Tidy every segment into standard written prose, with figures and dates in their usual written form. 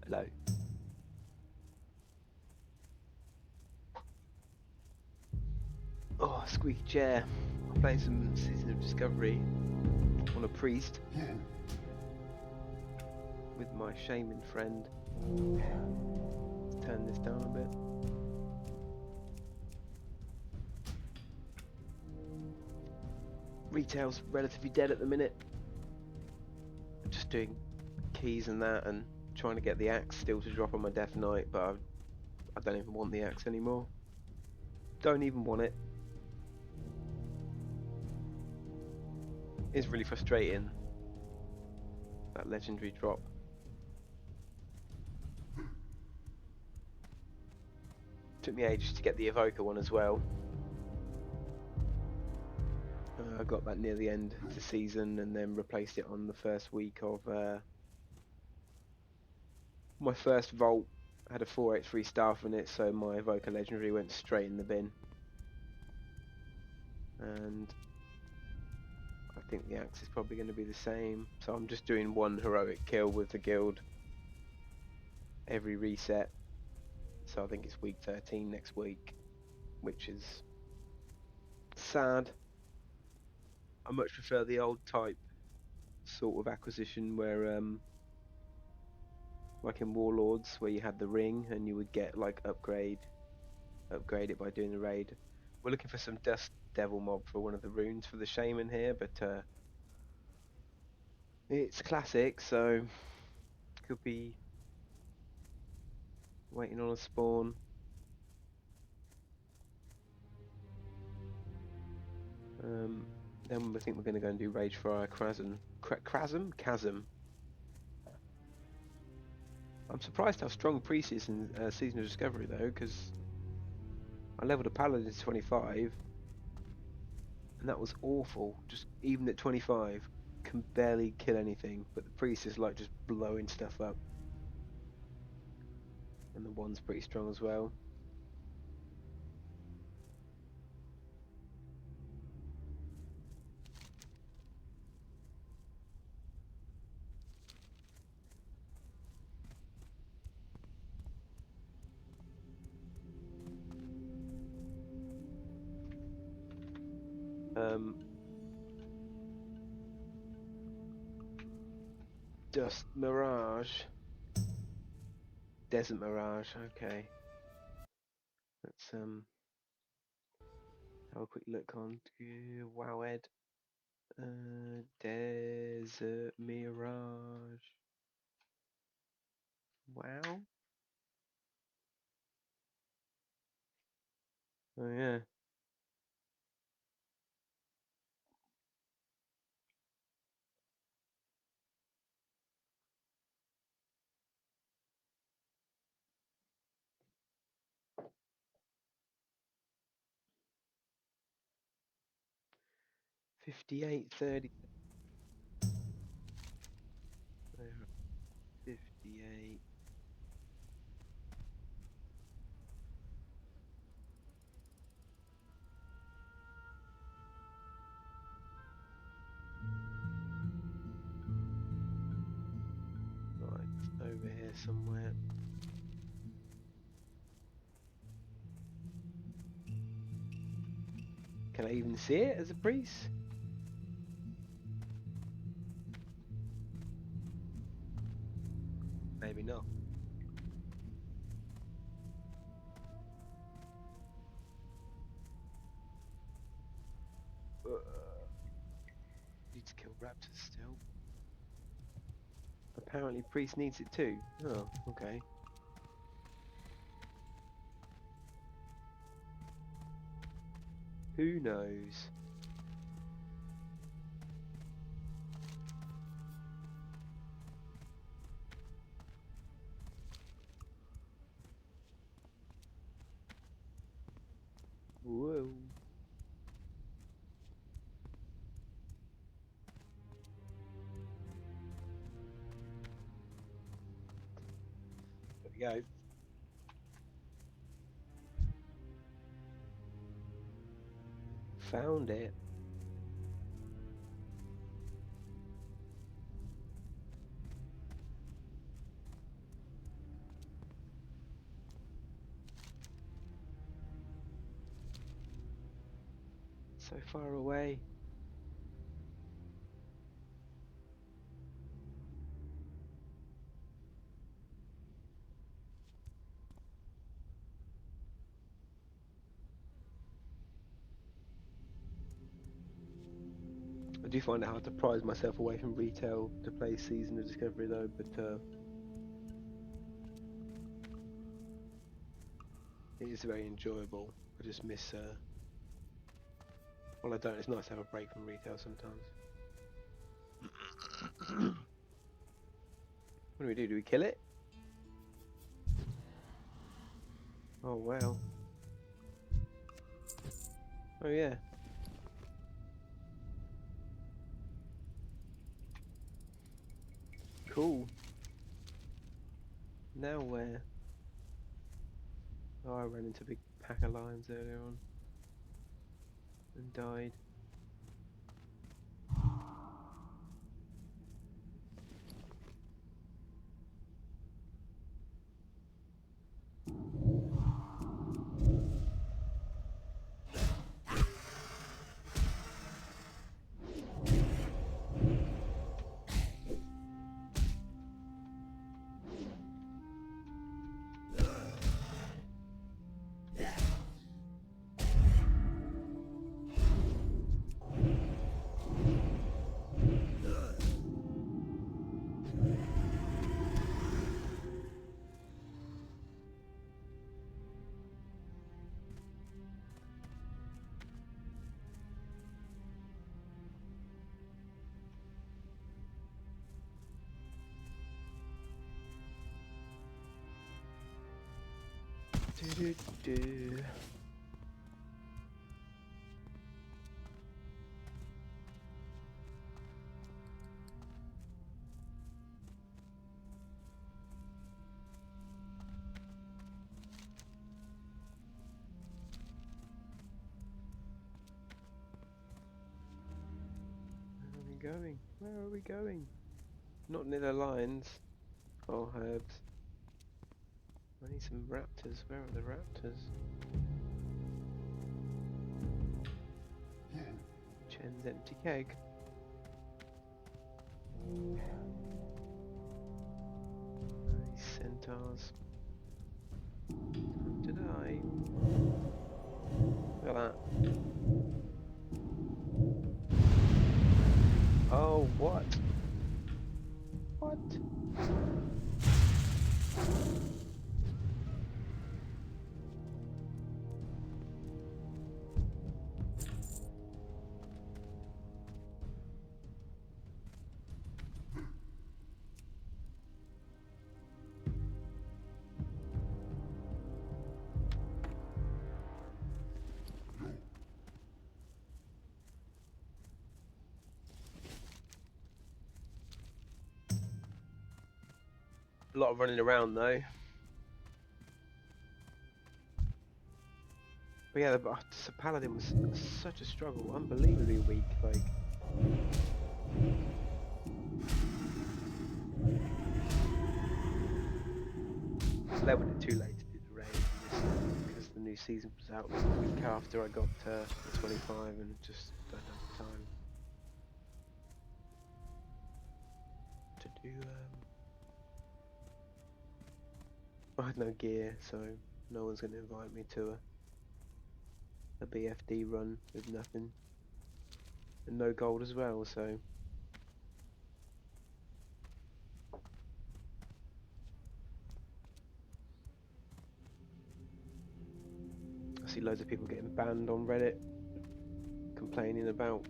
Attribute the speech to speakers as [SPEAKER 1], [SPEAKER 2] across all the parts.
[SPEAKER 1] Hello. Oh, squeaky chair. I'm playing some Season of Discovery on a priest with my shaman friend. Let's turn this down a bit. Retail's relatively dead at the minute. I'm just doing keys and that and trying to get the axe still to drop on my Death Knight, but I don't even want the axe anymore. Don't even want it. It's really frustrating, that legendary drop. Took me ages to get the Evoker one as well. I got that near the end of the season and then replaced it on the first week of my first vault. I had a 483 staff in it, so my Evoker Legendary went straight in the bin. And I think the axe is probably going to be the same. So I'm just doing one heroic kill with the guild every reset. So I think it's week 13 next week, which is sad. I much prefer the old type sort of acquisition where like in Warlords, where you had the ring and you would get like upgrade it by doing the raid. We're looking for some Dust Devil mob for one of the runes for the shaman here, but it's classic, so could be waiting on a spawn. Then I think we're going to go and do Rage for our Chasm. I'm surprised how strong Priest is in Season of Discovery though, because I leveled a Paladin to 25, and that was awful. Just even at 25, can barely kill anything, but the Priest is like just blowing stuff up. And the one's pretty strong as well. Dust Mirage. Desert Mirage, okay. Let's have a quick look on Wowed. Desert Mirage. Wow. Oh yeah. $58.30. 58. Right, over here somewhere. Can I even see it as a priest? Maybe not. Need to kill raptors still. Apparently priest needs it too. Oh, okay. Who knows? Whoa. There we go. Found it. So far away. I do find it hard to prize myself away from retail to play Season of Discovery though, but it is very enjoyable. I just miss well, I don't. It's nice to have a break from retail sometimes. What do? Do we kill it? Oh wow. Oh yeah. Cool. Now where? Oh, I ran into a big pack of lions earlier on and died. Do do do. Where are we going? Where are we going? Not near the lions. Oh, herbs. I need some raptors. Where are the raptors? Chen's empty keg. These centaurs. Time to die. Look at that. Oh, what? What? A lot of running around though. But yeah, the Paladin was such a struggle, unbelievably weak. Like, I leveled it too late to do the raid because the new season was out the week after I got to 25 and just don't have the time to do. I had no gear, so no one's going to invite me to a BFD run with nothing and no gold as well. So I see loads of people getting banned on Reddit, complaining about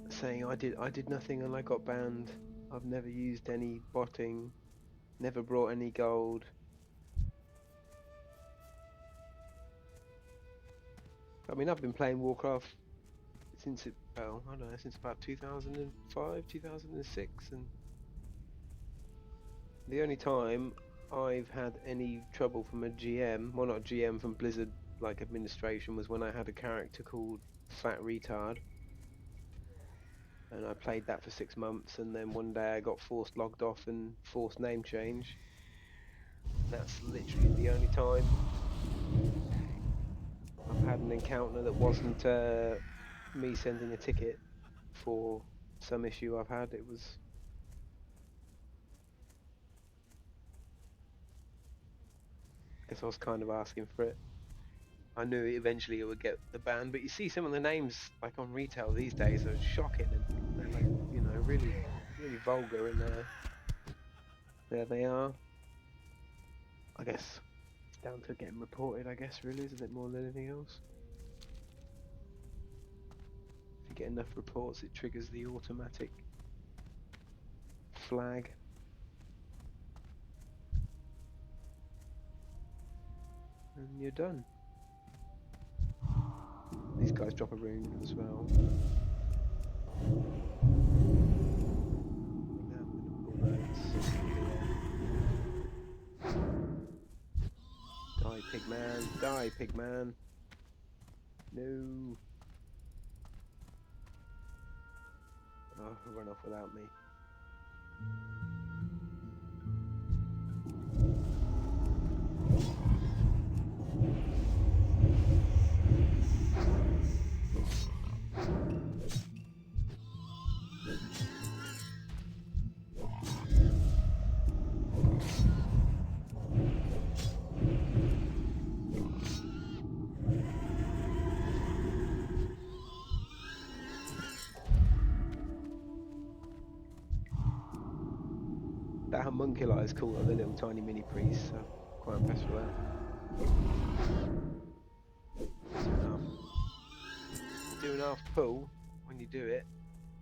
[SPEAKER 1] saying I did nothing and I got banned. I've never used any botting, never brought any gold. I mean, I've been playing Warcraft since well, I don't know, since about 2005, 2006, and the only time I've had any trouble from a GM, well, not GM, from Blizzard like administration, was when I had a character called Fat Retard, and I played that for 6 months, and then one day I got forced logged off and forced name change. That's literally the only time I've had an encounter that wasn't me sending a ticket for some issue I've had. It was, I guess I was kind of asking for it. I knew eventually it would get the ban, but you see some of the names like on retail these days are shocking, and they're like, you know, really, really vulgar, and there they are. I guess it's down to getting reported, I guess, really, isn't it, more than anything else? If you get enough reports, it triggers the automatic flag. And you're done. These guys drop a rune as well. Now I'm going to pull those clear. Die, pigman! Die, pigman! No! Oh, he'll run off without me. That homunculi is cool, the little tiny mini priests, so quite impressed with that. Doing half pull when you do it.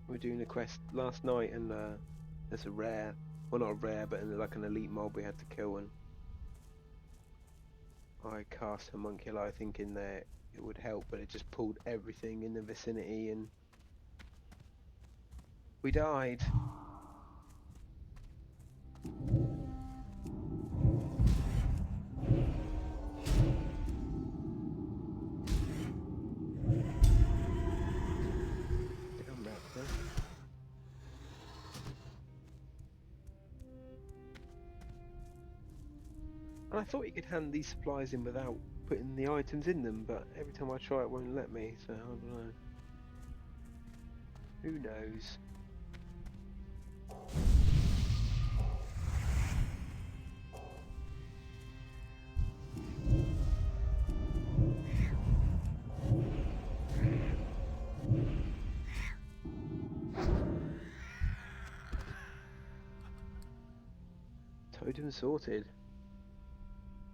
[SPEAKER 1] We were doing a quest last night, and there's a rare, well not a rare, but like an elite mob we had to kill, and I cast homunculi thinking that it would help, but it just pulled everything in the vicinity, and we died. Damn raptor. And I thought you could hand these supplies in without putting the items in them, but every time I try it won't let me, so I don't know. Who knows? Totem sorted.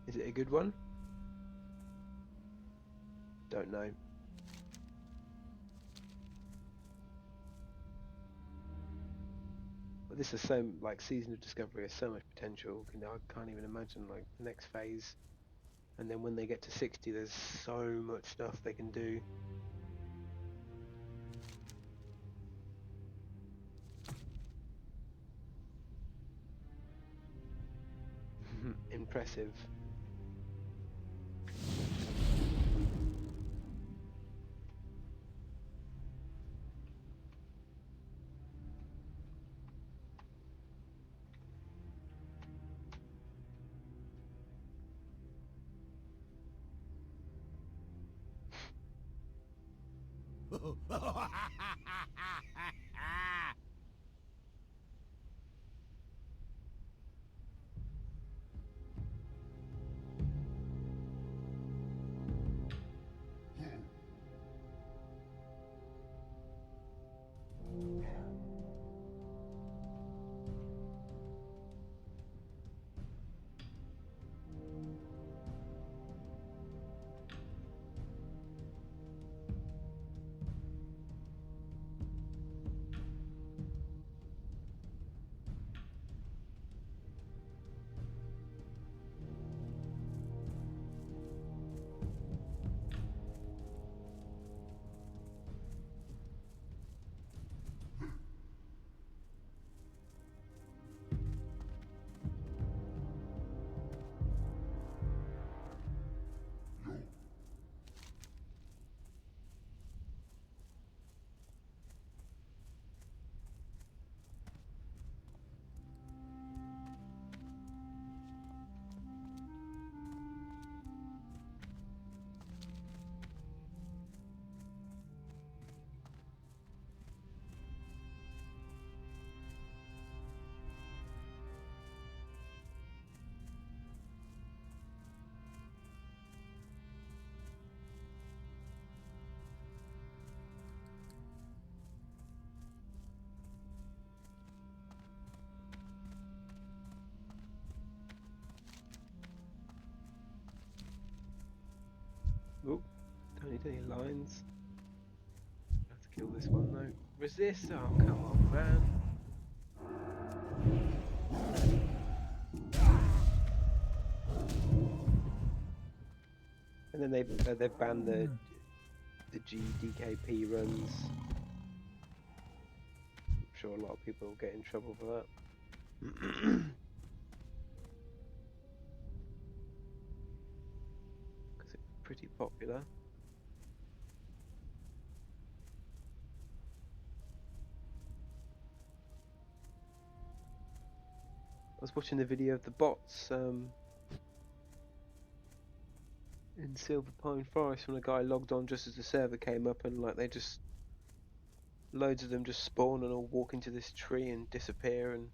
[SPEAKER 1] Is it a good one? Don't know. But this is so, like, Season of Discovery has so much potential. You know, I can't even imagine, like, the next phase. And then when they get to 60, there's so much stuff they can do. Impressive. Any lines? I have to kill this one though. Resist! Oh, come on, man. And then they've banned the GDKP runs. I'm sure a lot of people will get in trouble for that. Because it's pretty popular. I was watching the video of the bots in Silver Pine Forest when a guy logged on just as the server came up, and like loads of them just spawn and all walk into this tree and disappear, and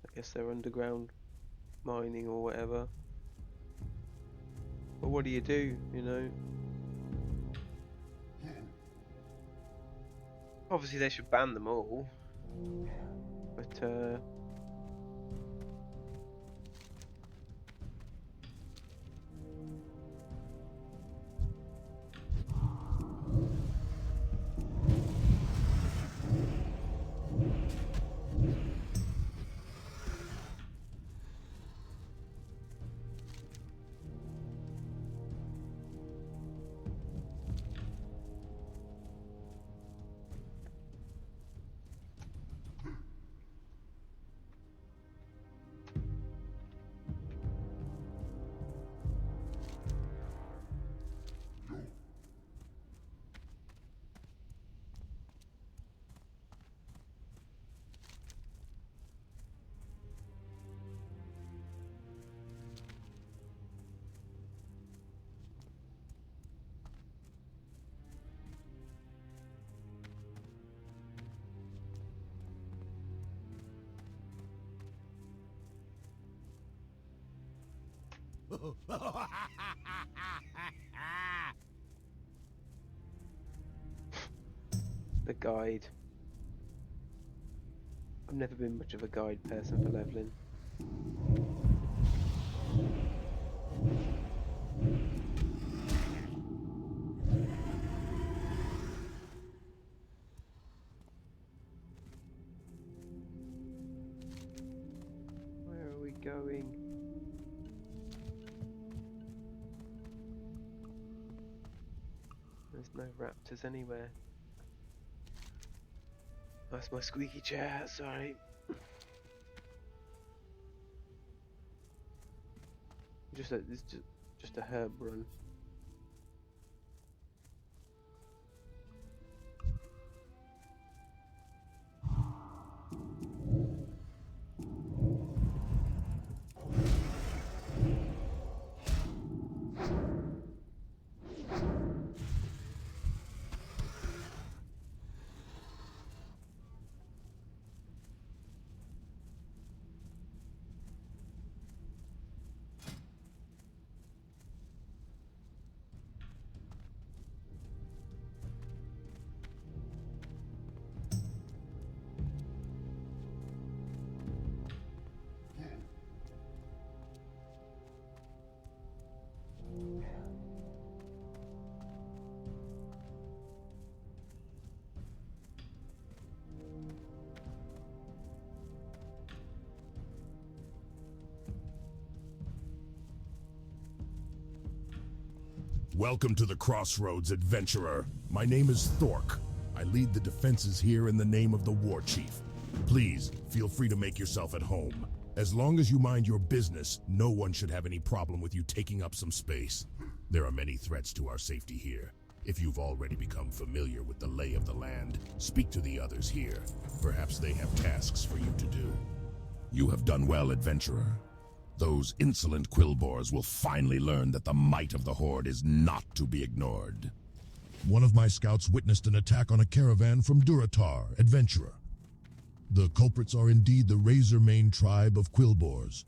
[SPEAKER 1] I guess they're underground mining or whatever. But what do, you know? Obviously they should ban them all, but the guide. I've never been much of a guide person for leveling. Where are we going? There's no raptors anywhere. That's my squeaky chair, sorry. It's just a herb run.
[SPEAKER 2] Welcome to the Crossroads, adventurer. My name is Thork. I lead the defenses here in the name of the War Chief. Please, feel free to make yourself at home. As long as you mind your business, no one should have any problem with you taking up some space. There are many threats to our safety here. If you've already become familiar with the lay of the land, speak to the others here. Perhaps they have tasks for you to do. You have done well, adventurer. Those insolent Quillbores will finally learn that the might of the Horde is not to be ignored.
[SPEAKER 3] One of my scouts witnessed an attack on a caravan from Duratar, adventurer. The culprits are indeed the Razormane tribe of Quillbores.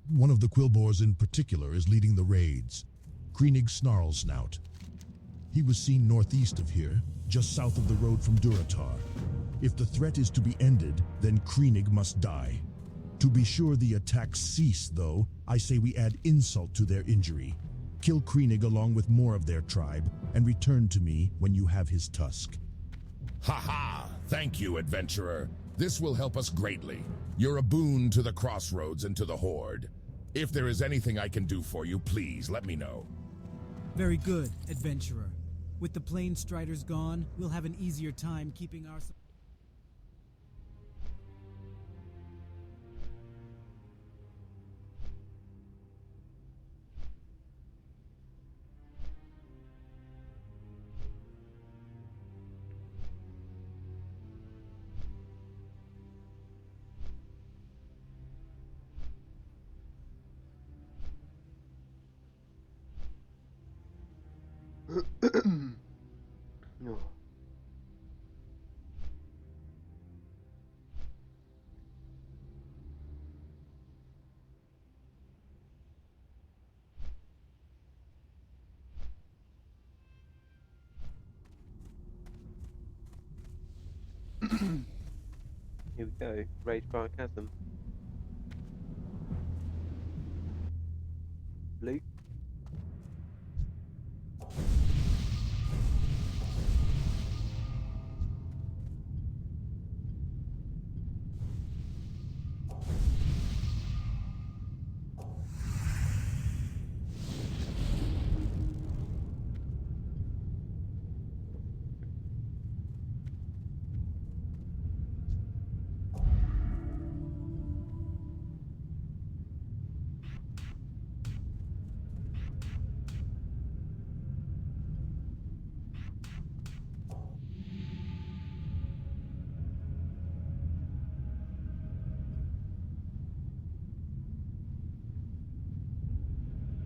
[SPEAKER 3] One of the Quillbores in particular is leading the raids, Kreenig Snarlsnout. He was seen northeast of here, just south of the road from Duratar. If the threat is to be ended, then Kreenig must die. To be sure the attacks cease, though, I say we add insult to their injury. Kill Kreenig along with more of their tribe, and return to me when you have his tusk.
[SPEAKER 2] Ha ha! Thank you, adventurer. This will help us greatly. You're a boon to the Crossroads and to the Horde. If there is anything I can do for you, please let me know.
[SPEAKER 4] Very good, adventurer. With the Plain Striders gone, we'll have an easier time keeping our...
[SPEAKER 1] No. Here we go. Rage by a chasm. Luke.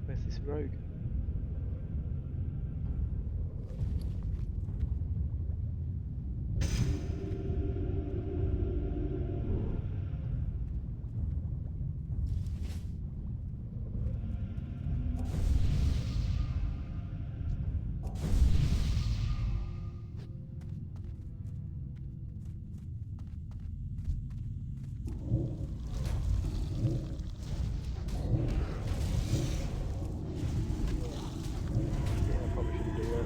[SPEAKER 1] Where's this rogue? Yeah, I probably shouldn't do that.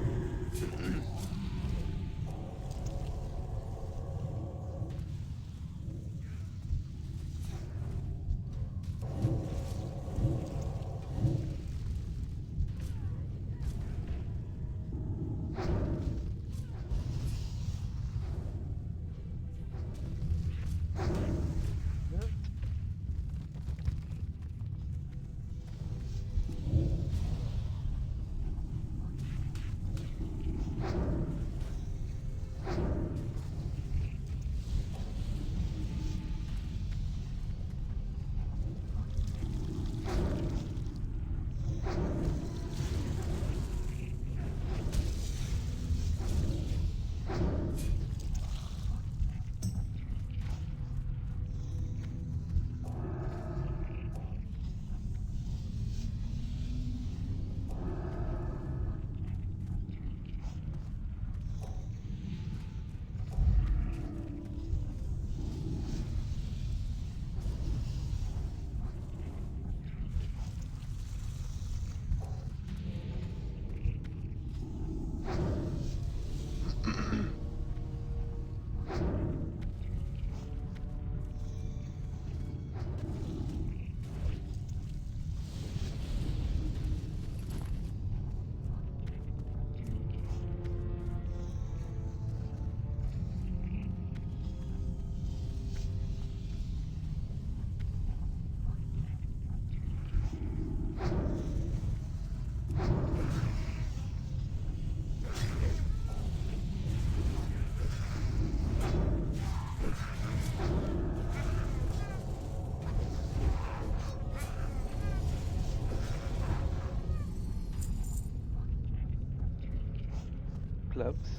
[SPEAKER 1] Gloves.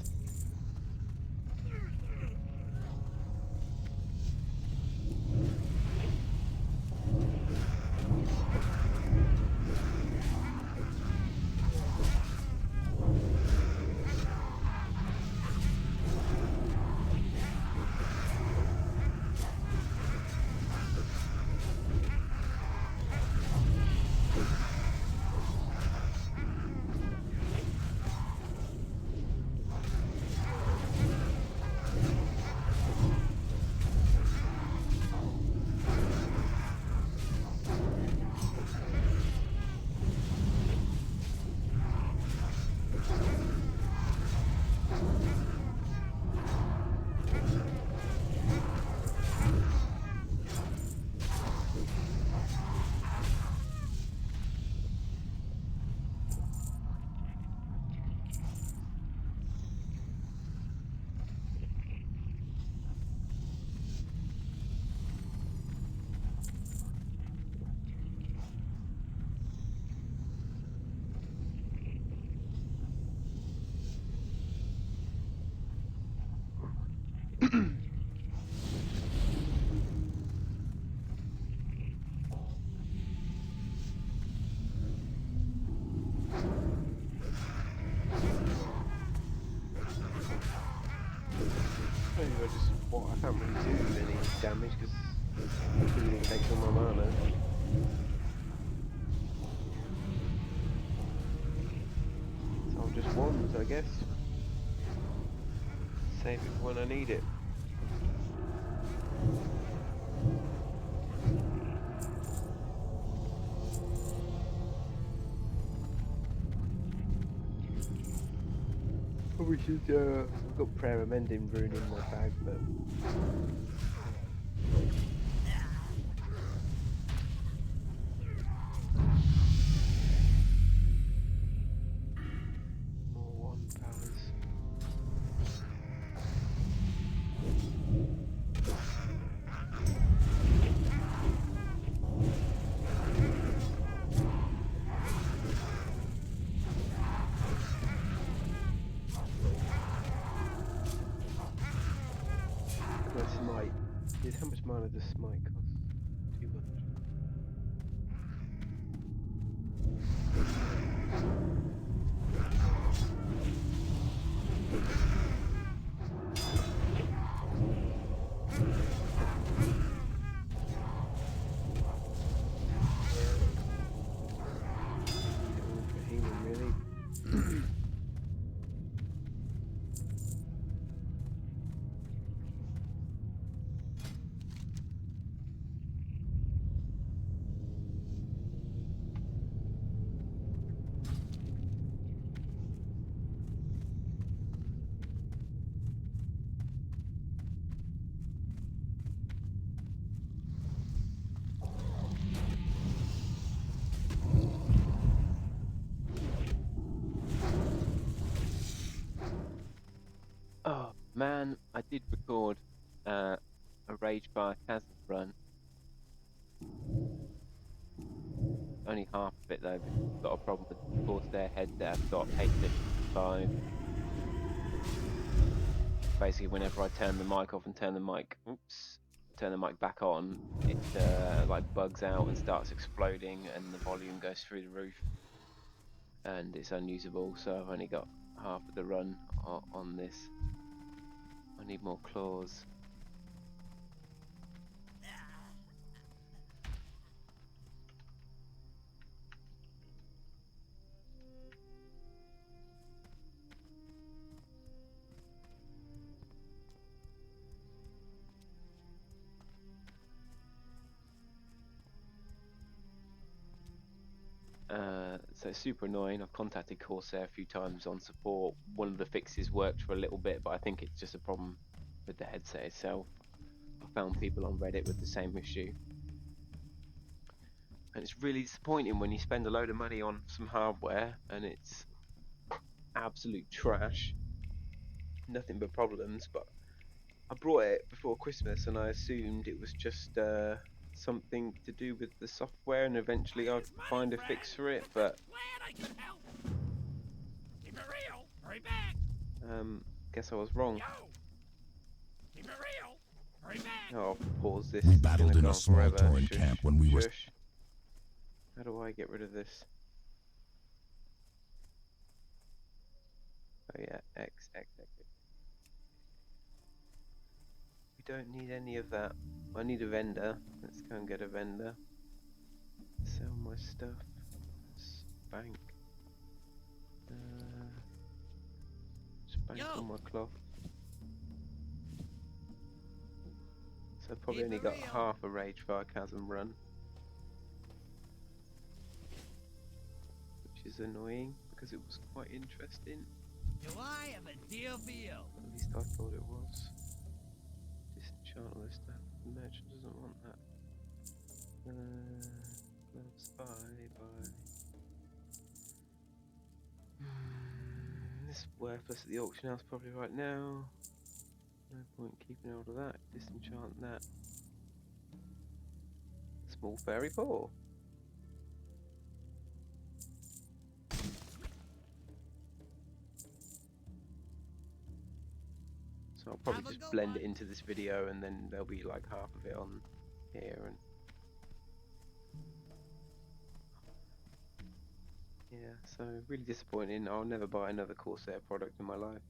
[SPEAKER 1] I can't really do any damage because healing takes all my mana. So I'll just wands, I guess. Save it for when I need it. Probably should, I've got prayer of mending rune in my bag, but more wand powers. My smite. Yes, how much mana does smite cost? Too much. All for healing, really. Oh man, I did record a Rage Fire Chasm run. Only half of it though, because I've got a problem with the Corsair headset I've got H5. Basically, whenever I turn the mic off and turn the mic back on, it like bugs out and starts exploding, and the volume goes through the roof, and it's unusable. So I've only got half of the run on this. I need more claws. So it's super annoying. I've contacted Corsair a few times on support. One of the fixes worked for a little bit, but I think it's just a problem with the headset itself. I found people on Reddit with the same issue. And it's really disappointing when you spend a load of money on some hardware and it's absolute trash. Nothing but problems, but I brought it before Christmas and I assumed it was just something to do with the software and eventually I'd find a fix for it, but guess I was wrong. Oh, I'll pause this.
[SPEAKER 3] We
[SPEAKER 1] It's
[SPEAKER 3] battled
[SPEAKER 1] gonna
[SPEAKER 3] in
[SPEAKER 1] go
[SPEAKER 3] a
[SPEAKER 1] on
[SPEAKER 3] small
[SPEAKER 1] forever.
[SPEAKER 3] Tauren
[SPEAKER 1] Shush,
[SPEAKER 3] camp when we were...
[SPEAKER 1] shush. How do I get rid of this? Oh yeah, X. We don't need any of that. I need a vendor. Let's go and get a vendor. Sell my stuff. Bank. Just bank all my cloth. So I've probably only got half a Rage Fire Chasm run. Which is annoying because it was quite interesting.
[SPEAKER 5] Do I have a deal for you?
[SPEAKER 1] At least I thought it was. Disenchant all this stuff. The merchant doesn't want that. Let's buy. This is worthless at the auction house probably right now. No point keeping hold of that. Disenchant that. Small fairy paw. So I'll probably
[SPEAKER 5] Have a
[SPEAKER 1] just
[SPEAKER 5] good
[SPEAKER 1] blend
[SPEAKER 5] one.
[SPEAKER 1] it into this video, and then there'll be like half of it on here. And yeah, so really disappointing. I'll never buy another Corsair product in my life.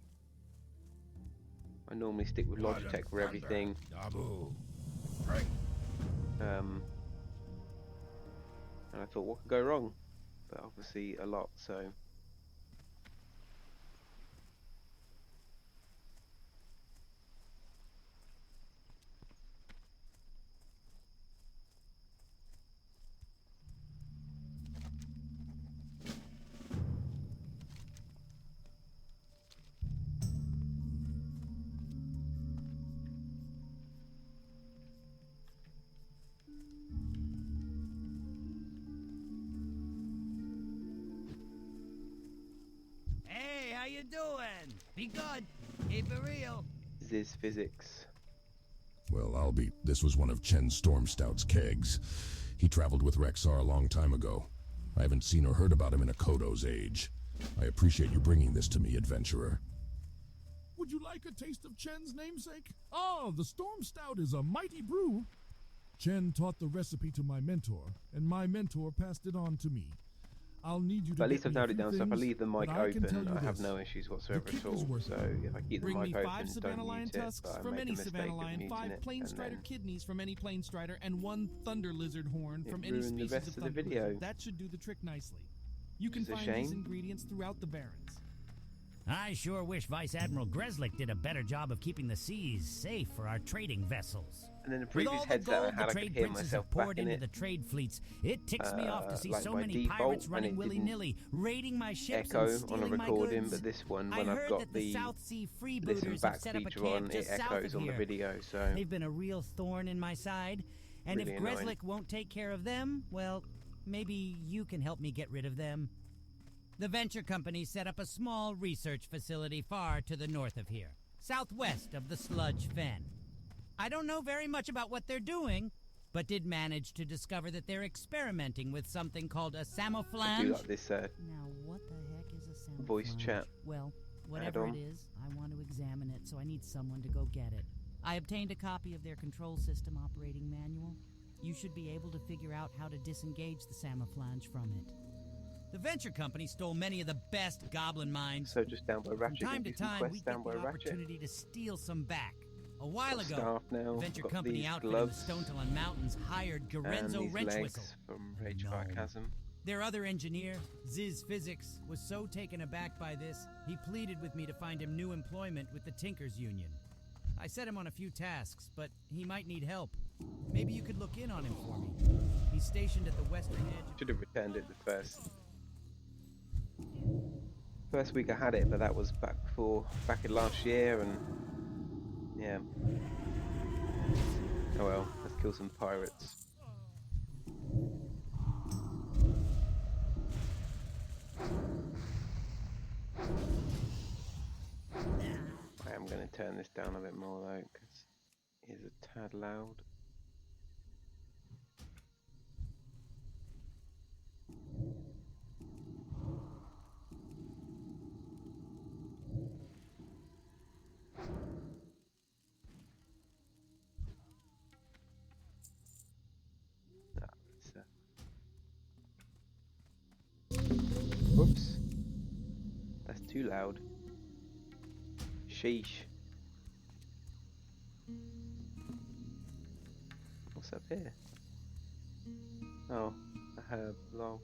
[SPEAKER 1] I normally stick with Logitech for everything. And I thought, what could go wrong? But obviously a lot, so.
[SPEAKER 5] Hey, how you doing? Be good. Keep it real.
[SPEAKER 1] Ziz Physics.
[SPEAKER 3] Well, I'll be. This was one of Chen Stormstout's kegs. He traveled with Rexar a long time ago. I haven't seen or heard about him in a Kodo's age. I appreciate you bringing this to me, adventurer. Would you like a taste of Chen's namesake? Ah, the Storm Stout is a mighty brew. Chen taught the recipe to my mentor, and my mentor passed it on to me. I'll need you to
[SPEAKER 1] But at least
[SPEAKER 3] get
[SPEAKER 1] I've
[SPEAKER 3] me a
[SPEAKER 1] narrowed it
[SPEAKER 3] few
[SPEAKER 1] down, so if I
[SPEAKER 3] things,
[SPEAKER 1] leave the mic
[SPEAKER 3] but I can tell
[SPEAKER 1] open,
[SPEAKER 3] you
[SPEAKER 1] I have
[SPEAKER 3] this.
[SPEAKER 1] no issues whatsoever
[SPEAKER 3] kick
[SPEAKER 1] at
[SPEAKER 3] is
[SPEAKER 1] all.
[SPEAKER 3] worth
[SPEAKER 1] So
[SPEAKER 3] it.
[SPEAKER 1] if I keep the
[SPEAKER 6] Bring
[SPEAKER 1] mic
[SPEAKER 6] me
[SPEAKER 1] open,
[SPEAKER 6] 5
[SPEAKER 1] don't
[SPEAKER 6] Savannah
[SPEAKER 1] mute
[SPEAKER 6] Lion
[SPEAKER 1] it.
[SPEAKER 6] tusks
[SPEAKER 1] But I
[SPEAKER 6] from
[SPEAKER 1] made
[SPEAKER 6] any
[SPEAKER 1] the mistake
[SPEAKER 6] Savannah
[SPEAKER 1] of
[SPEAKER 6] Lion,
[SPEAKER 1] muting
[SPEAKER 6] 5
[SPEAKER 1] it,
[SPEAKER 6] Plain
[SPEAKER 1] and
[SPEAKER 6] Strider
[SPEAKER 1] then
[SPEAKER 6] kidneys from any Plain Strider, and 1 Thunder Lizard horn
[SPEAKER 1] it
[SPEAKER 6] from any
[SPEAKER 1] ruined the
[SPEAKER 6] species
[SPEAKER 1] rest
[SPEAKER 6] of
[SPEAKER 1] of the
[SPEAKER 6] Thunder
[SPEAKER 1] video.
[SPEAKER 6] Lizard. That should do the trick nicely. You can
[SPEAKER 1] Which is a
[SPEAKER 6] find these
[SPEAKER 1] shame.
[SPEAKER 6] ingredients throughout the barrens.
[SPEAKER 5] I sure wish Vice Admiral Greslick did a better job of keeping the seas safe for our trading vessels.
[SPEAKER 1] And then the
[SPEAKER 5] With
[SPEAKER 1] previous
[SPEAKER 5] all the
[SPEAKER 1] headset I
[SPEAKER 5] gold the
[SPEAKER 1] had, I could
[SPEAKER 5] trade
[SPEAKER 1] hear
[SPEAKER 5] princes
[SPEAKER 1] myself
[SPEAKER 5] have poured
[SPEAKER 1] back in
[SPEAKER 5] into the
[SPEAKER 1] it.
[SPEAKER 5] trade fleets, it ticks me off to see
[SPEAKER 1] Like
[SPEAKER 5] so
[SPEAKER 1] by
[SPEAKER 5] many
[SPEAKER 1] default,
[SPEAKER 5] pirates
[SPEAKER 1] and
[SPEAKER 5] running
[SPEAKER 1] it didn't
[SPEAKER 5] willy-nilly, raiding my ships
[SPEAKER 1] echo
[SPEAKER 5] and
[SPEAKER 1] on a
[SPEAKER 5] stealing my
[SPEAKER 1] recording,
[SPEAKER 5] goods.
[SPEAKER 1] but this one,
[SPEAKER 5] I
[SPEAKER 1] when I've
[SPEAKER 5] heard
[SPEAKER 1] got
[SPEAKER 5] that the
[SPEAKER 1] the
[SPEAKER 5] South Sea
[SPEAKER 1] listen
[SPEAKER 5] freebooters have
[SPEAKER 1] back
[SPEAKER 5] set up a
[SPEAKER 1] feature on,
[SPEAKER 5] camp
[SPEAKER 1] it
[SPEAKER 5] just south
[SPEAKER 1] echoes
[SPEAKER 5] of
[SPEAKER 1] on the
[SPEAKER 5] here.
[SPEAKER 1] video, so
[SPEAKER 5] They've been a real thorn in my side, and
[SPEAKER 1] Really
[SPEAKER 5] if
[SPEAKER 1] annoying.
[SPEAKER 5] Greslick won't take care of them, well, maybe you can help me get rid of them. The venture company set up a small research facility far to the north of here, southwest of the Sludge Fen. I don't know very much about what they're doing, but did manage to discover that they're experimenting with something called a
[SPEAKER 1] I
[SPEAKER 5] samouflage.
[SPEAKER 1] do like this
[SPEAKER 5] Now, what the heck is a samouflage?
[SPEAKER 1] voice chat
[SPEAKER 5] Well, whatever it
[SPEAKER 1] add-on.
[SPEAKER 5] is, I want to examine it, so I need someone to go get it. I obtained a copy of their control system operating manual. You should be able to figure out how to disengage the samouflage from it. The venture company stole many of the best goblin mines.
[SPEAKER 1] So just down by
[SPEAKER 5] From
[SPEAKER 1] Ratchet,
[SPEAKER 5] time
[SPEAKER 1] can
[SPEAKER 5] to
[SPEAKER 1] do some
[SPEAKER 5] time,
[SPEAKER 1] quests
[SPEAKER 5] we
[SPEAKER 1] down
[SPEAKER 5] get
[SPEAKER 1] by
[SPEAKER 5] the
[SPEAKER 1] Ratchet.
[SPEAKER 5] opportunity to steal some back. A while
[SPEAKER 1] Got
[SPEAKER 5] ago,
[SPEAKER 1] staff now,
[SPEAKER 5] the venture
[SPEAKER 1] got
[SPEAKER 5] company
[SPEAKER 1] these
[SPEAKER 5] outfit in the
[SPEAKER 1] gloves
[SPEAKER 5] Stonetalan Mountains hired
[SPEAKER 1] and
[SPEAKER 5] Garenzo
[SPEAKER 1] these
[SPEAKER 5] Wrench
[SPEAKER 1] legs
[SPEAKER 5] Whistle.
[SPEAKER 1] from Ragefire
[SPEAKER 5] No.
[SPEAKER 1] Chasm.
[SPEAKER 5] Their other engineer, Ziz Physics, was so taken aback by this, he pleaded with me to find him new employment with the Tinkers Union. I set him on a few tasks, but he might need help. Maybe you could look in on him for me. He's stationed at the western edge.
[SPEAKER 1] Should have returned it the first week I had it, but that was back in last year, and yeah. Oh well, let's kill some pirates. I am going to turn this down a bit more though, because it is a tad loud. Whoops. That's too loud. Sheesh. What's up here? Oh, a herb. Lol.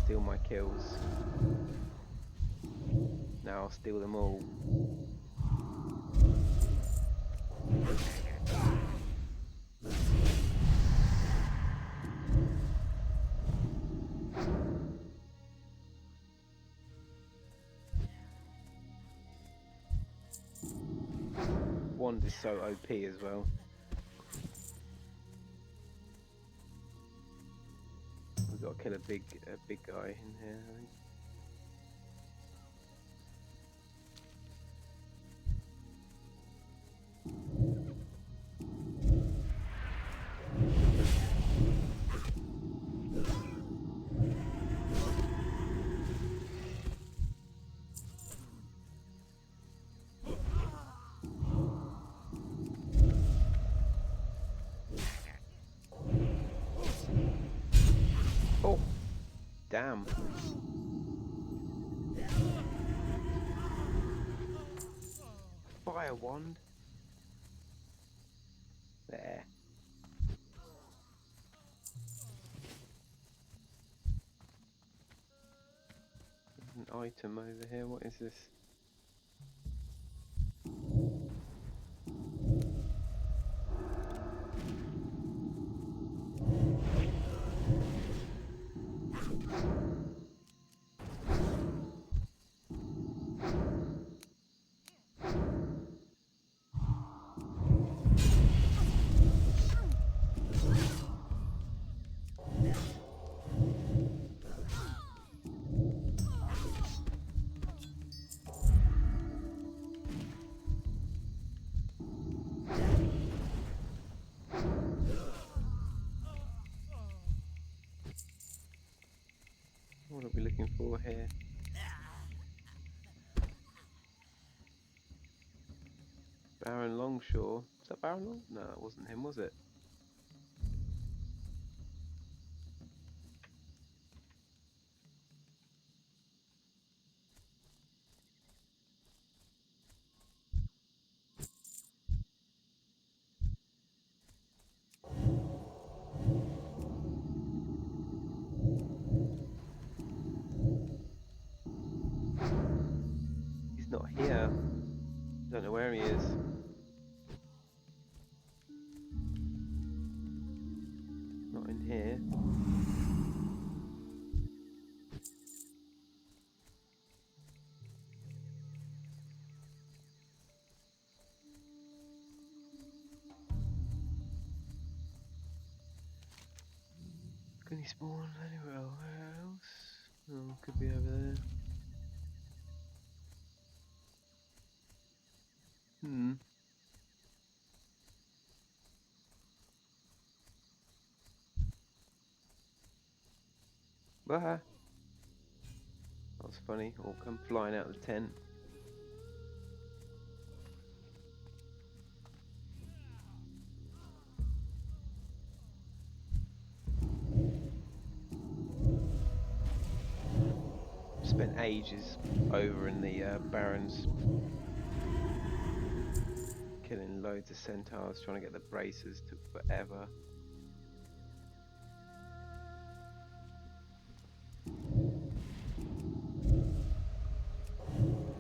[SPEAKER 1] Steal my kills. Now I'll steal them all. Wand is so OP as well. kill a big guy in here, I think. Oh, damn. Fire wand. There. There's an item over here. What is this? What are we looking for here? Baron Longshore. Is that Baron Long? No, it wasn't him, was it? He's not here. Don't know where he is. Not in here. Can he spawn anywhere else? Oh, could be over there. Bah! That was funny. All come flying out of the tent. Spent ages over in the barrens, killing loads of centaurs, trying to get the bracers. Took forever.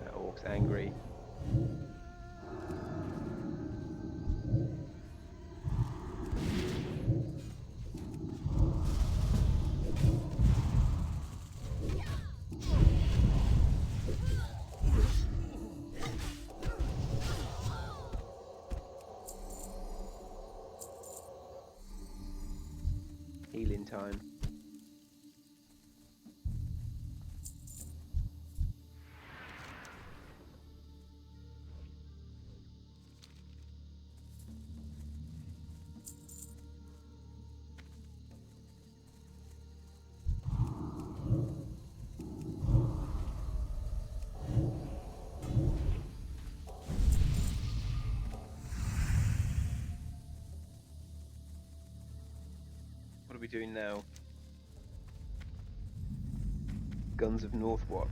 [SPEAKER 1] That orc's angry. Healing time. What are we doing now? Guns of Northwatch.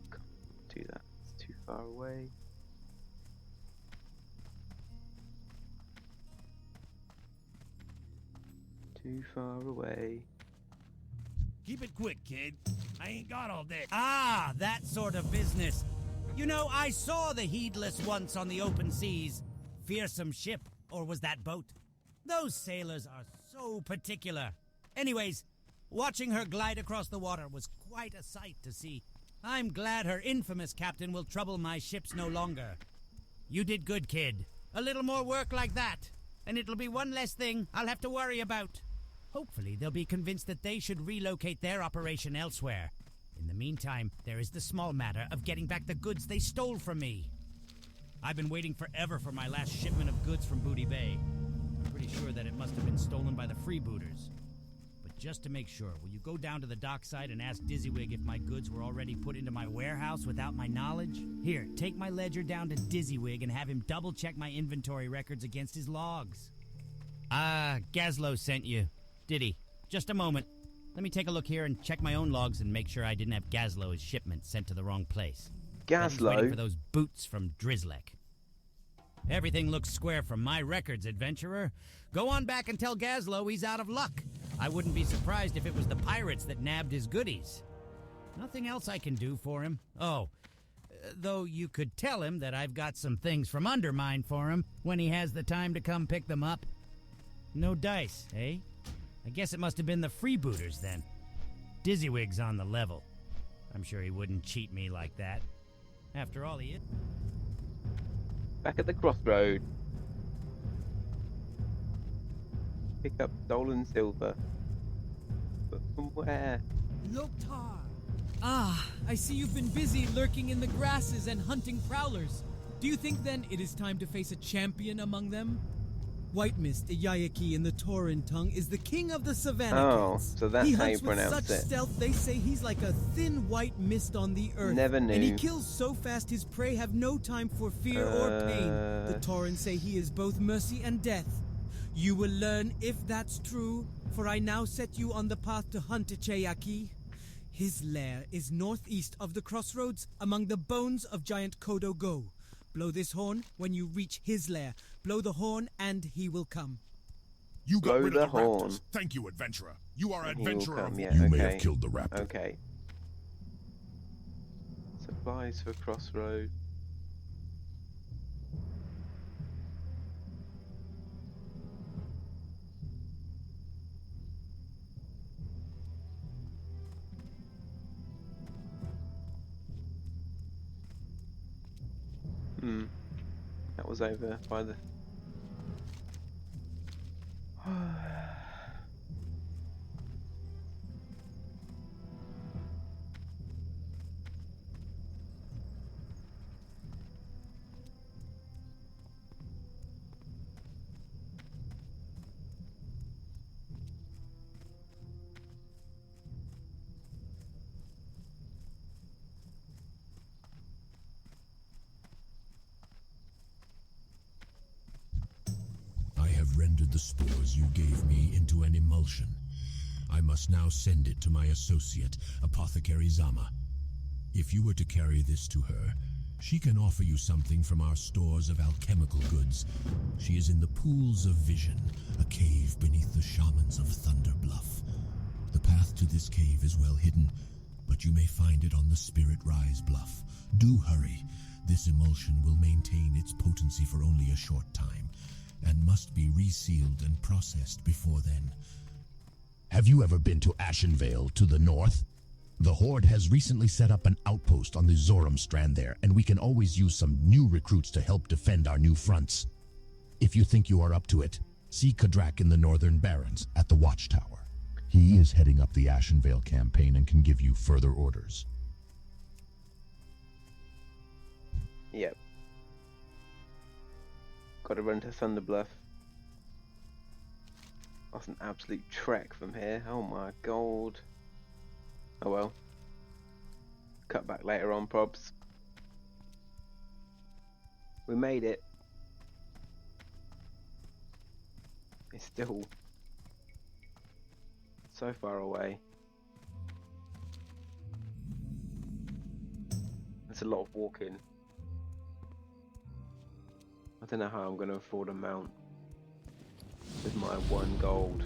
[SPEAKER 1] Can't do that. It's too far away. Too far away.
[SPEAKER 7] Keep it quick, kid. I ain't got all day.
[SPEAKER 5] Ah, that sort of business. You know, I saw the Heedless once on the open seas. Fearsome ship, or was that boat? Those sailors are so particular. Anyways, Watching her glide across the water was quite a sight to see. I'm glad her infamous captain will trouble my ships no longer. You did good, kid. A little more work like that, and it'll be one less thing I'll have to worry about. Hopefully they'll be convinced that they should relocate their operation elsewhere. In the meantime, there is the small matter of getting back the goods they stole from me. I've been waiting forever for my last shipment of goods from Booty Bay. I'm pretty sure that it must have been stolen by the freebooters. But just to make sure, will you go down to the dockside and ask Dizzywig if my goods were already put into my warehouse without my knowledge? Here, take my ledger down to Dizzywig and have him double-check my inventory records against his logs. Gazlo sent you. Did he? Just a moment. Let me take a look here and check my own logs and make sure I didn't have Gazlo's shipment sent to the wrong place. He's waiting for
[SPEAKER 1] Gazlo?
[SPEAKER 5] those boots from Drizzlek. Everything looks square from my records, adventurer. Go on back and tell Gazlo he's out of luck. I wouldn't be surprised if it was the pirates that nabbed his goodies. Nothing else I can do for him. Though you could tell him that I've got some things from Undermine for him when he has the time to come pick them up. No dice, eh? I guess it must have been the freebooters then. Dizzywig's on the level. I'm sure he wouldn't cheat me like that. After all, he is.
[SPEAKER 1] Back at the crossroad. Pick up stolen silver. But from where?
[SPEAKER 4] Loktar! Ah, I see you've been busy lurking in the grasses and hunting prowlers. Do you think then it is time to face a champion among them? White Mist, Iyayaki in the Tauran tongue, is the king of the savannah
[SPEAKER 1] Oh,
[SPEAKER 4] cats.
[SPEAKER 1] so that's
[SPEAKER 4] he
[SPEAKER 1] how you
[SPEAKER 4] hunts with
[SPEAKER 1] pronounce
[SPEAKER 4] such
[SPEAKER 1] it.
[SPEAKER 4] stealth they say he's like a thin white mist on the earth.
[SPEAKER 1] Never
[SPEAKER 4] And he
[SPEAKER 1] knew.
[SPEAKER 4] kills so fast his prey have no time for fear or pain. The Tauran say he is both mercy and death. You will learn if that's true, for I now set you on the path to hunt Iyayaki. His lair is northeast of the crossroads among the bones of giant Kodo Go. Blow this horn when you reach his lair. Blow the horn and he will come.
[SPEAKER 3] You got
[SPEAKER 1] Blow
[SPEAKER 3] rid
[SPEAKER 1] the
[SPEAKER 3] of the
[SPEAKER 1] horn.
[SPEAKER 3] raptors. Thank you, adventurer. You are
[SPEAKER 1] And he will
[SPEAKER 3] adventurer
[SPEAKER 1] come,
[SPEAKER 3] of
[SPEAKER 1] yeah.
[SPEAKER 3] You
[SPEAKER 1] okay.
[SPEAKER 3] may have killed the raptor.
[SPEAKER 1] Okay. Supplies for crossroad. That was over by the...
[SPEAKER 3] I have rendered the spores you gave me into an emulsion. I must now send it to my associate, Apothecary Zama. If you were to carry this to her, she can offer you something from our stores of alchemical goods. She is in the Pools of Vision, a cave beneath the shamans of Thunder Bluff. The path to this cave is well hidden, but you may find it on the Spirit Rise Bluff. Do hurry. This emulsion will maintain its potency for only a short time, and must be resealed and processed before then.
[SPEAKER 2] Have you ever been to Ashenvale to the north? The Horde has recently set up an outpost on the Zoram Strand there, and we can always use some new recruits to help defend our new fronts. If you think you are up to it, see Kadrak in the Northern Barrens at the Watchtower. He is heading up the Ashenvale campaign and can give you further orders.
[SPEAKER 1] Yep. Gotta run to Thunderbluff. That's an absolute trek from here. Oh my god. Oh well. Cut back later on, probs. We made it. It's still so far away. It's a lot of walking. I don't know how I'm going to afford a mount with my 1 gold.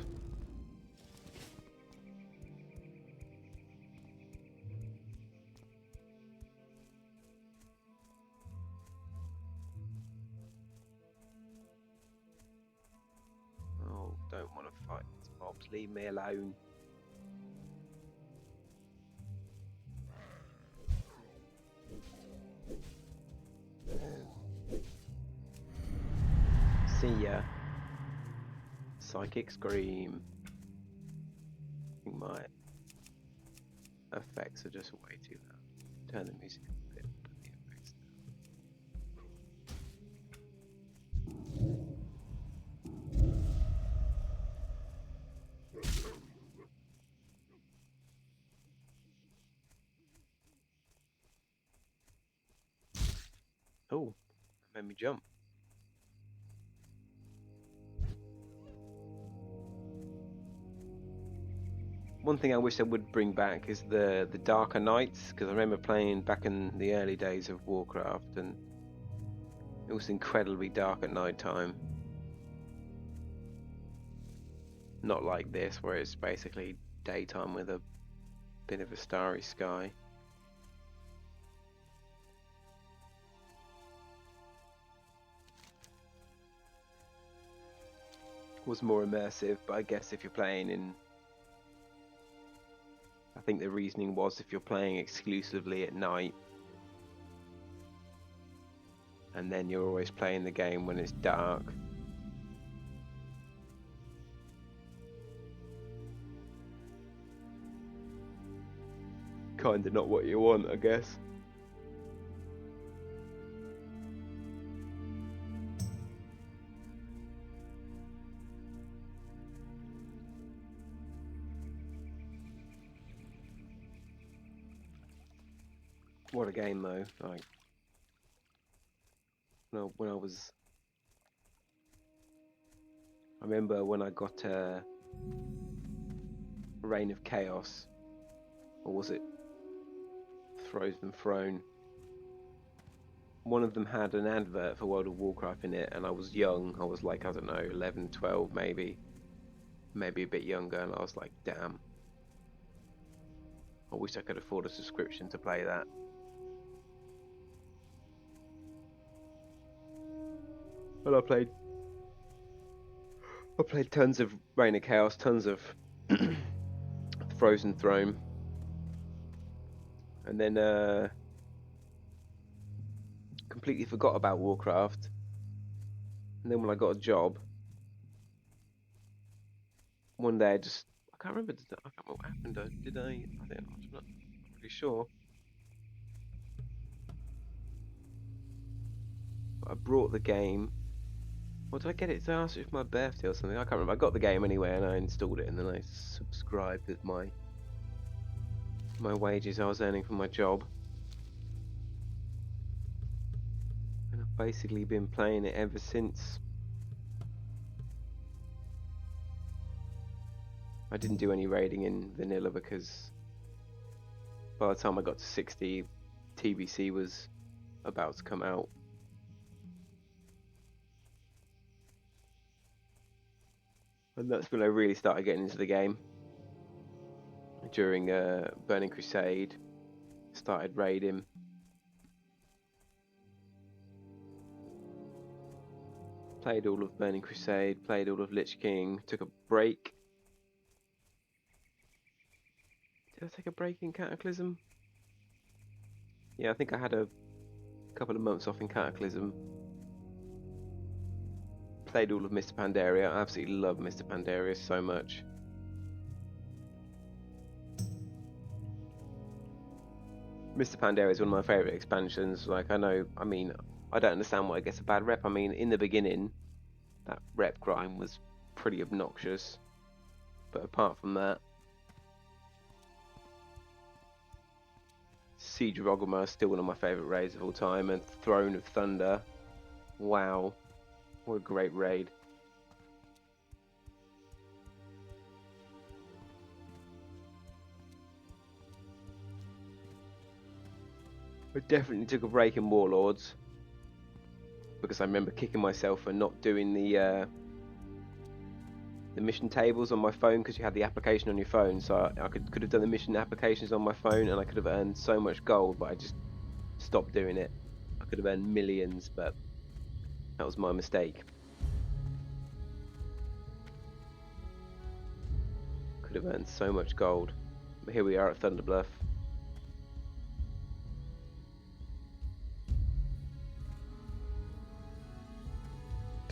[SPEAKER 1] Oh, don't want to fight these mobs. Leave me alone. See ya. Psychic Scream. I think my effects are just way too loud. Turn the music up a bit. Put the effects down. Oh, that made me jump. One thing I wish they would bring back is the darker nights, because I remember playing back in the early days of Warcraft and it was incredibly dark at night time. Not like this, where it's basically daytime with a bit of a starry sky. It was more immersive, but I guess if you're playing in... I think the reasoning was if you're playing exclusively at night, and then you're always playing the game when it's dark, kinda not what you want, I guess. What a game though, like, when I was... I remember when I got Reign of Chaos, or was it Frozen Throne? One of them had an advert for World of Warcraft in it, and I was young, I was like, I don't know, 11, 12 maybe a bit younger, and I was like, damn, I wish I could afford a subscription to play that. Well, I played tons of Reign of Chaos, tons of Frozen Throne, and then completely forgot about Warcraft. And then when I got a job, one day I can't remember what happened. Did I? I'm not really sure. But I brought the game. Or did I get it to ask it for my birthday or something? I can't remember. I got the game anyway, and I installed it, and then I subscribed with my wages I was earning from my job. And I've basically been playing it ever since. I didn't do any raiding in vanilla because by the time I got to 60, TBC was about to come out. And that's when I really started getting into the game. During Burning Crusade, started raiding. Played all of Burning Crusade, played all of Lich King, took a break. Did I take a break in Cataclysm? Yeah, I think I had a couple of months off in Cataclysm. Played all of Mr. Pandaria. I absolutely love Mr. Pandaria so much. Mr. Pandaria is one of my favourite expansions. Like, I don't understand why it gets a bad rep. I mean, in the beginning, that rep grind was pretty obnoxious. But apart from that, Siege of Orgrimmar is still one of my favourite raids of all time, and Throne of Thunder, wow, what a great raid. I definitely took a break in Warlords, because I remember kicking myself for not doing the mission tables on my phone, because you had the application on your phone, so I could have done the mission applications on my phone and I could have earned so much gold, but I just stopped doing it. I could have earned millions, but that was my mistake. Could have earned so much gold. But here we are at Thunderbluff.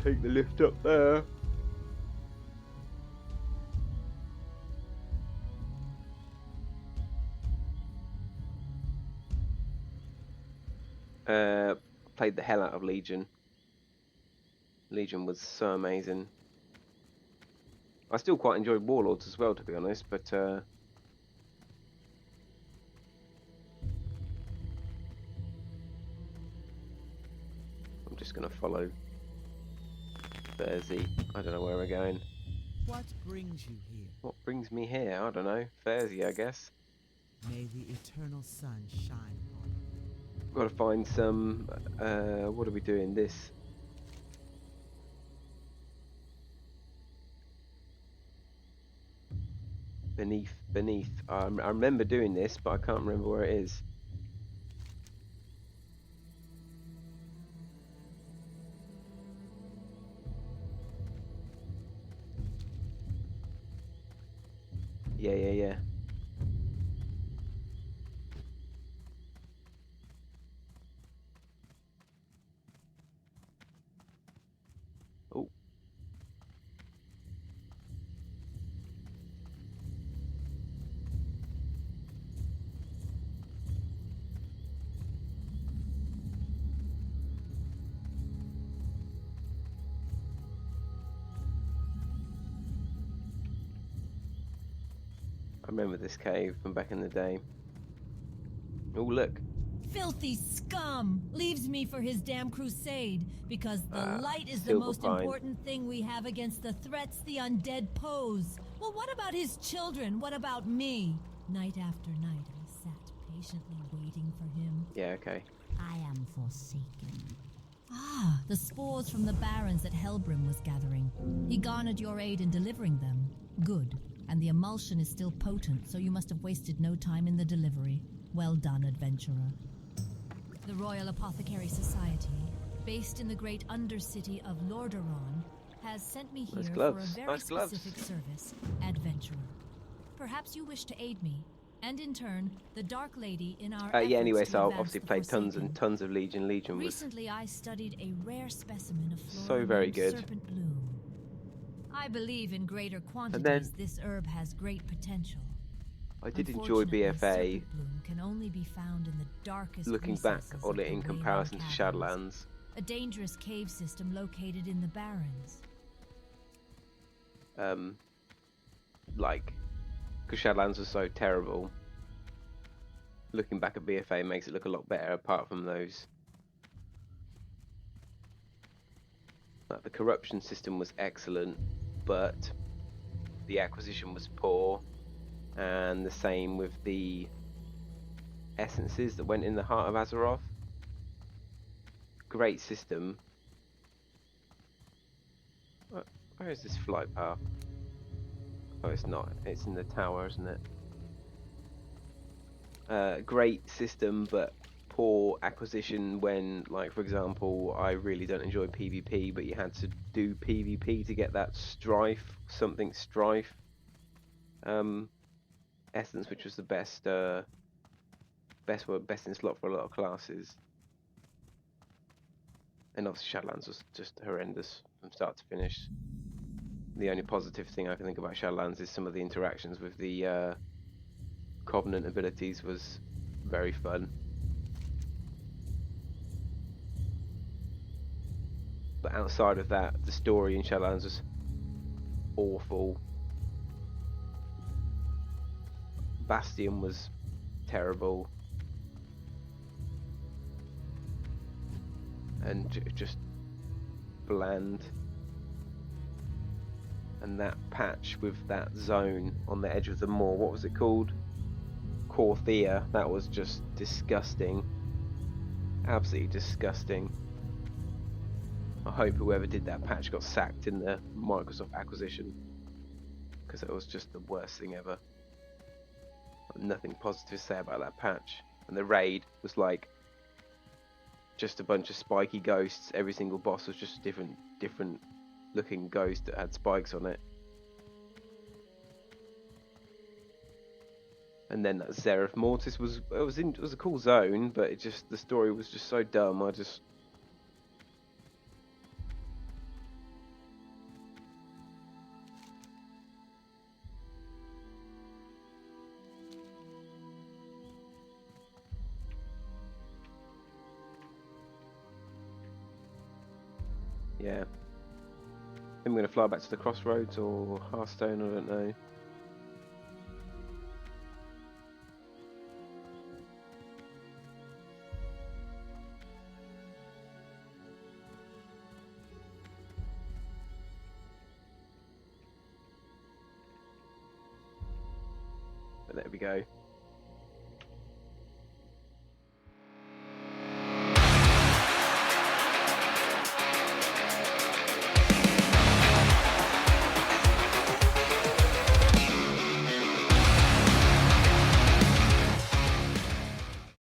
[SPEAKER 1] take the lift up there. Played the hell out of Legion. Legion was so amazing. I still quite enjoyed Warlords as well, to be honest, but I'm just gonna follow Thursday. I don't know where we're going.
[SPEAKER 4] What brings you here?
[SPEAKER 1] What brings me here? I don't know. Thursday, I guess.
[SPEAKER 4] May the eternal sun shine on you.
[SPEAKER 1] Got to find some. What are we doing? This. Beneath. I remember doing this, but I can't remember where it is. Yeah. Oh. I remember this cave from back in the day. Oh, look.
[SPEAKER 8] Filthy scum leaves me for his damn crusade because the light is the
[SPEAKER 1] silver
[SPEAKER 8] most
[SPEAKER 1] pine.
[SPEAKER 8] important thing we have against the threats the undead pose. Well, what about his children? What about me? Night after night, I sat patiently waiting for him.
[SPEAKER 1] Yeah, okay.
[SPEAKER 8] I am forsaken. Ah, the spores from the barrens that Helbrim was gathering. He garnered your aid in delivering them. Good. And the emulsion is still potent, so you must have wasted no time in the delivery. Well done, adventurer. The Royal Apothecary Society, based in the great undercity of Lordaeron, has sent me here for a very specific service, adventurer. Perhaps you wish to aid me, and in turn, the Dark Lady in our
[SPEAKER 1] Yeah, anyway,
[SPEAKER 8] efforts to
[SPEAKER 1] so I've
[SPEAKER 8] advance
[SPEAKER 1] obviously
[SPEAKER 8] the
[SPEAKER 1] played tons
[SPEAKER 8] Forsaken.
[SPEAKER 1] and tons of Legion. Legion was
[SPEAKER 8] Recently, I studied a rare specimen of flora
[SPEAKER 1] so very
[SPEAKER 8] named
[SPEAKER 1] good.
[SPEAKER 8] Serpent Bloom. I believe in greater
[SPEAKER 1] then-
[SPEAKER 8] quantities this herb has great potential.
[SPEAKER 1] I did enjoy
[SPEAKER 8] Unfortunately,
[SPEAKER 1] BFA.
[SPEAKER 8] Serpent Bloom can only be found in the darkest
[SPEAKER 1] Looking back
[SPEAKER 8] recesses
[SPEAKER 1] on
[SPEAKER 8] of
[SPEAKER 1] it
[SPEAKER 8] the
[SPEAKER 1] in
[SPEAKER 8] Wailing
[SPEAKER 1] comparison to
[SPEAKER 8] Caverns,
[SPEAKER 1] Shadowlands,
[SPEAKER 8] a dangerous cave system located in the Barrens.
[SPEAKER 1] like, because Shadowlands was so terrible. Looking back at BFA makes it look a lot better, apart from those. Like, the corruption system was excellent, but the acquisition was poor, and the same with the essences that went in the heart of Azeroth. Great system. Where is this flight path? Oh, it's not. It's in the tower, isn't it? Great system, but poor acquisition when, like, for example, I really don't enjoy PvP, but you had to do PvP to get that strife essence, which was the best in slot for a lot of classes. And obviously Shadowlands was just horrendous from start to finish. The only positive thing I can think about Shadowlands is some of the interactions with the Covenant abilities was very fun. But outside of that, the story in Shadowlands was awful. Bastion was terrible. And just bland. And that patch with that zone on the edge of the moor, what was it called? Corthea. That was just disgusting. Absolutely disgusting. I hope whoever did that patch got sacked in the Microsoft acquisition, because it was just the worst thing ever. Nothing positive to say about that patch. And the raid was like just a bunch of spiky ghosts. Every single boss was just a different looking ghost that had spikes on it. And then that Zereth Mortis was a cool zone, but the story was just so dumb. Yeah. Then we're going to fly back to the crossroads or Hearthstone, I don't know. But there we go.